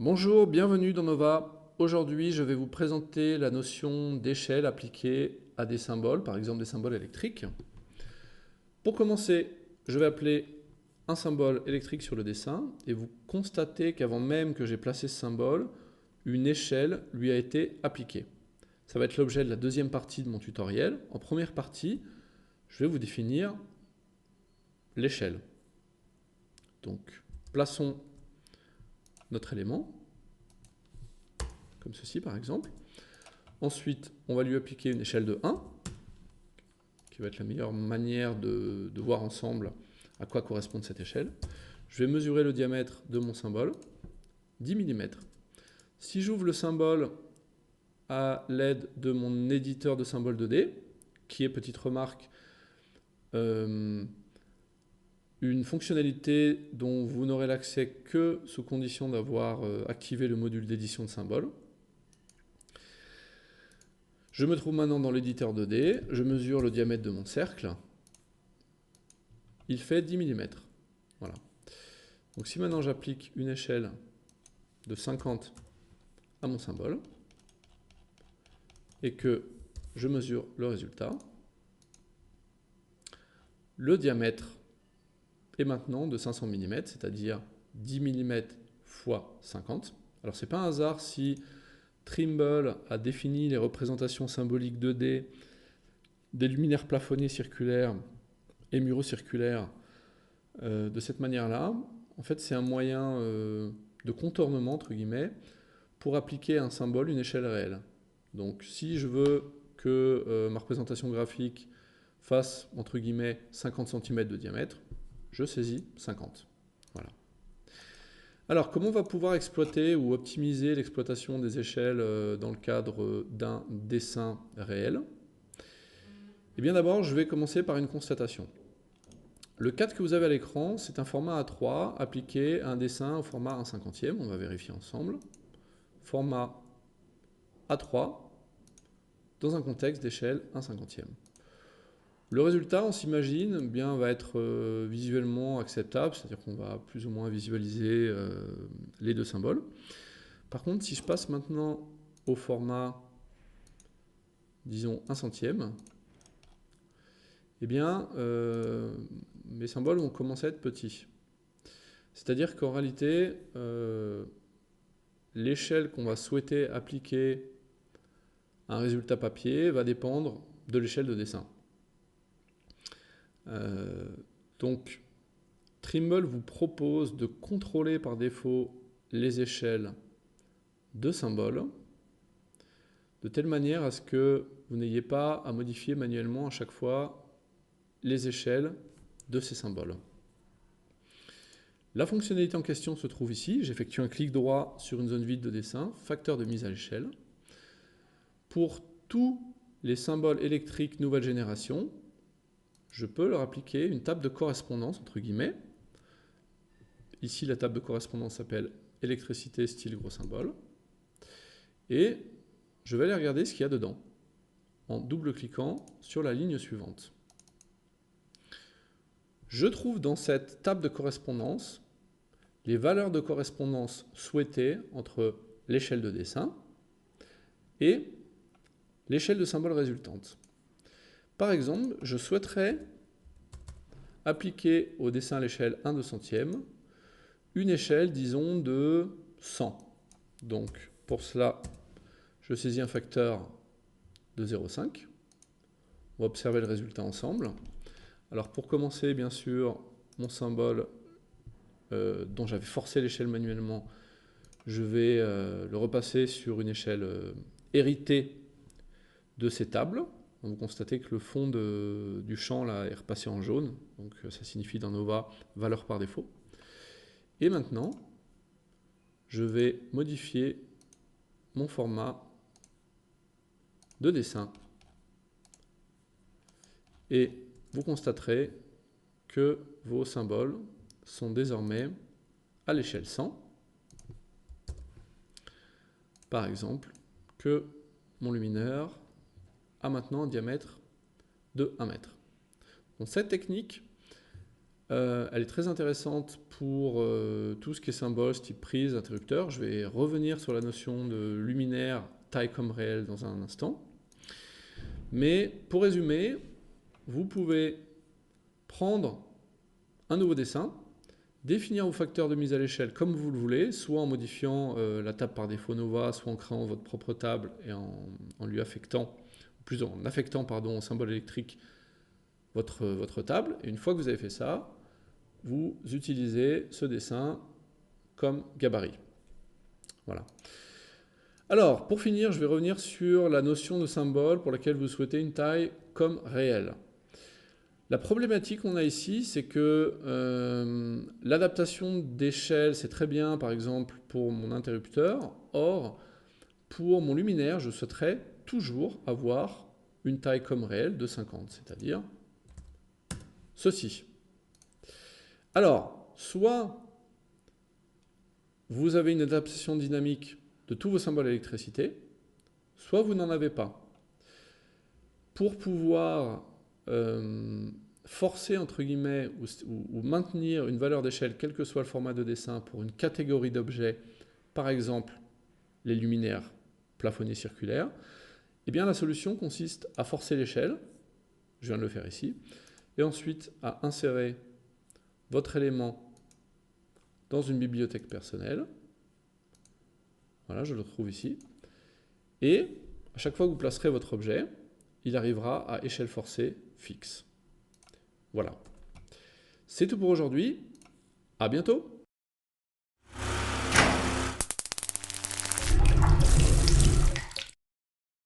Bonjour, bienvenue dans Nova. Aujourd'hui, je vais vous présenter la notion d'échelle appliquée à des symboles, par exemple des symboles électriques. Pour commencer, je vais appeler un symbole électrique sur le dessin et vous constatez qu'avant même que j'ai placé ce symbole, une échelle lui a été appliquée. Ça va être l'objet de la deuxième partie de mon tutoriel. En première partie, je vais vous définir l'échelle. Donc, plaçons notre élément, comme ceci par exemple. Ensuite, on va lui appliquer une échelle de 1, qui va être la meilleure manière de voir ensemble à quoi correspond cette échelle. Je vais mesurer le diamètre de mon symbole, 10 mm. Si j'ouvre le symbole à l'aide de mon éditeur de symboles 2D, qui est, petite remarque, une fonctionnalité dont vous n'aurez l'accès que sous condition d'avoir activé le module d'édition de symboles. Je me trouve maintenant dans l'éditeur 2D, je mesure le diamètre de mon cercle, il fait 10 mm. Voilà. Donc si maintenant j'applique une échelle de 50 à mon symbole, et que je mesure le résultat, le diamètre est maintenant de 500 mm, c'est-à-dire 10 mm fois 50. Alors c'est pas un hasard si Trimble a défini les représentations symboliques 2D des luminaires plafonnés circulaires et muraux circulaires de cette manière-là. En fait, c'est un moyen de contournement, entre guillemets, pour appliquer à un symbole une échelle réelle. Donc si je veux que ma représentation graphique fasse, entre guillemets, 50 cm de diamètre, je saisis 50. Voilà. Alors, comment on va pouvoir exploiter ou optimiser l'exploitation des échelles dans le cadre d'un dessin réel? Eh bien d'abord, je vais commencer par une constatation. Le cadre que vous avez à l'écran, c'est un format A3 appliqué à un dessin au format 1/50e. On va vérifier ensemble. Format A3 dans un contexte d'échelle 1/50e. Le résultat, on s'imagine, bien, va être visuellement acceptable, c'est-à-dire qu'on va plus ou moins visualiser les deux symboles. Par contre, si je passe maintenant au format, disons, 1/100e, eh bien, mes symboles vont commencer à être petits. C'est-à-dire qu'en réalité, l'échelle qu'on va souhaiter appliquer à un résultat papier va dépendre de l'échelle de dessin. Donc, Trimble vous propose de contrôler par défaut les échelles de symboles de telle manière à ce que vous n'ayez pas à modifier manuellement à chaque fois les échelles de ces symboles. La fonctionnalité en question se trouve ici. J'effectue un clic droit sur une zone vide de dessin, facteur de mise à l'échelle. Pour tous les symboles électriques nouvelle génération, je peux leur appliquer une table de correspondance, entre guillemets. Ici, la table de correspondance s'appelle électricité style gros symbole. Et je vais aller regarder ce qu'il y a dedans en double-cliquant sur la ligne suivante. Je trouve dans cette table de correspondance les valeurs de correspondance souhaitées entre l'échelle de dessin et l'échelle de symbole résultante. Par exemple, je souhaiterais appliquer au dessin à l'échelle 1/200e une échelle, disons, de 100. Donc, pour cela, je saisis un facteur de 0,5. On va observer le résultat ensemble. Alors, pour commencer, bien sûr, mon symbole dont j'avais forcé l'échelle manuellement, je vais le repasser sur une échelle héritée de ces tables. Vous constatez que le fond du champ là, est repassé en jaune, donc ça signifie dans Nova valeur par défaut. Et maintenant, je vais modifier mon format de dessin. Et vous constaterez que vos symboles sont désormais à l'échelle 100. Par exemple, que mon luminaire a maintenant un diamètre de 1 mètre. Donc, cette technique elle est très intéressante pour tout ce qui est symbole, type prise, interrupteur. Je vais revenir sur la notion de luminaire, taille comme réel dans un instant. Mais pour résumer, vous pouvez prendre un nouveau dessin, définir vos facteurs de mise à l'échelle comme vous le voulez, soit en modifiant la table par défaut Nova, soit en créant votre propre table et en lui affectant, plus en affectant pardon, au symbole électrique votre table. Et une fois que vous avez fait ça, vous utilisez ce dessin comme gabarit. Voilà. Alors, pour finir, je vais revenir sur la notion de symbole pour laquelle vous souhaitez une taille comme réelle. La problématique qu'on a ici, c'est que l'adaptation d'échelle, c'est très bien, par exemple, pour mon interrupteur. Or, pour mon luminaire, je souhaiterais toujours avoir une taille comme réelle de 50, c'est-à-dire ceci. Alors, soit vous avez une adaptation dynamique de tous vos symboles d'électricité, soit vous n'en avez pas. Pour pouvoir forcer, entre guillemets, ou maintenir une valeur d'échelle, quel que soit le format de dessin, pour une catégorie d'objets, par exemple les luminaires plafonnés circulaires, eh bien la solution consiste à forcer l'échelle, je viens de le faire ici, et ensuite à insérer votre élément dans une bibliothèque personnelle. Voilà, je le trouve ici. Et à chaque fois que vous placerez votre objet, il arrivera à échelle forcée fixe. Voilà. C'est tout pour aujourd'hui. À bientôt.